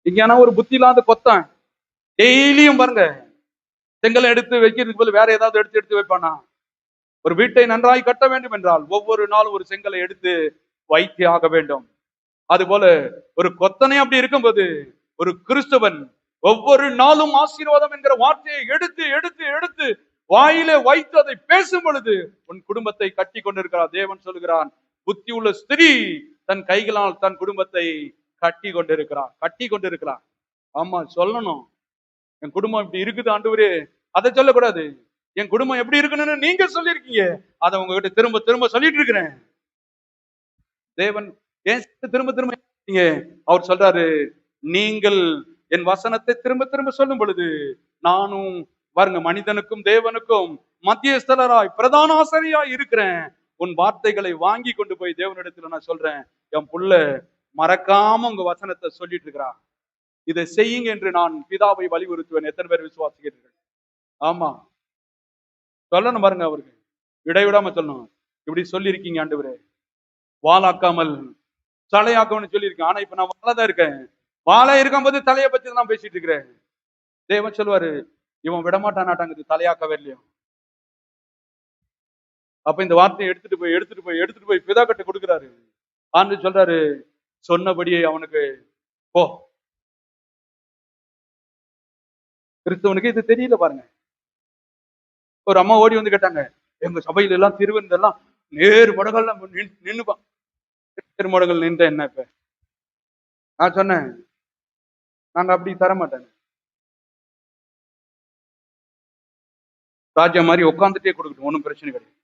இங்கன்னா ஒரு புத்தி இல்லாத கொத்தான் டெய்லியும் பாருங்க செங்கலை எடுத்து வைக்கிறதுக்கு போல வேற ஏதாவது எடுத்து எடுத்து வைப்பானா? ஒரு வீட்டை நன்றாய் கட்ட வேண்டும் என்றால் ஒவ்வொரு நாளும் ஒரு செங்கலை எடுத்து வைத்தே ஆக வேண்டும். அது போல ஒரு கொத்தனை அப்படி இருக்கும்போது ஒரு கிறிஸ்தவன் ஒவ்வொரு நாளும் ஆசீர்வாதம் என்கிற வார்த்தையை எடுத்து எடுத்து எடுத்து வாயிலே வைத்து அதை பேசும் பொழுது உன் குடும்பத்தை கட்டி கொண்டிருக்கிறார். தேவன் சொல்லுகிறான், புத்தி உள்ள ஸ்திரீ தன் கைகளால் தன் குடும்பத்தை கட்டி கொண்டிருக்கிறார். ஆமா, சொல்லணும். என் குடும்பம் இப்படி இருக்குது ஆண்டவரே, அதை சொல்லக்கூடாது. என் குடும்பம் எப்படி இருக்குன்னு நீங்க சொல்லியிருக்கீங்க, அதை உங்ககிட்ட திரும்ப திரும்ப சொல்லிட்டு இருக்கிறேன். தேவன் ஏன் திரும்ப திரும்ப அவர் சொல்றாரு, நீங்கள் என் வசனத்தை திரும்ப திரும்ப சொல்லும் பொழுது நானும் பாருங்க மனிதனுக்கும் தேவனுக்கும் மத்தியஸ்தலராய் பிரதான ஆசிரியராய் இருக்கிறேன். உன் வார்த்தைகளை வாங்கி கொண்டு போய் தேவனிடத்துல நான் சொல்றேன், என் புள்ள மறக்காம உங்க வசனத்தை சொல்லிட்டு இருக்கிறா, இதை செய்யுங்க என்று நான் பிதாவை வலியுறுத்துவேன். எத்தனை பேர் விசுவாசிக்கிறீர்கள்? ஆமா, சொல்லணும் பாருங்க, அவருக்கு இடைவிடாம சொல்லணும். இப்படி சொல்லியிருக்கீங்க ஆண்டவரே, வாளாக்காமல் தலையாக்கம்னு சொல்லியிருக்கேன். ஆனா இப்ப நான் வாழதான் இருக்கேன். வாழ இருக்கும் போது தலையை பத்தி தான் பேசிட்டு இருக்கிறேன். தேவன் சொல்லுவாரு, இவன் விடமாட்டானாட்டாங்க தலையாக்கவே இல்லையோ. அப்ப இந்த வார்த்தையை எடுத்துட்டு போய் பிதா கிட்ட கொடுக்குறாரு. ஆண்டு சொல்றாரு, சொன்னபடியே அவனுக்கு போ. கிறிஸ்தவனுக்கு இது தெரியல பாருங்க. ஒரு அம்மா ஓடி வந்து கேட்டாங்க, எங்க சபையில எல்லாம் திருவிருந்தெல்லாம் நேரு மடங்கள்ல நின்னுப்பான். நேரு மடங்கள் நின்ற என்ன? இப்ப நான் சொன்னேன், நாங்க அப்படி தர மாட்டேன். ராஜா மாதிரி உட்காந்துட்டே கொடுக்கட்டும், ஒன்றும் பிரச்சனை கிடையாது.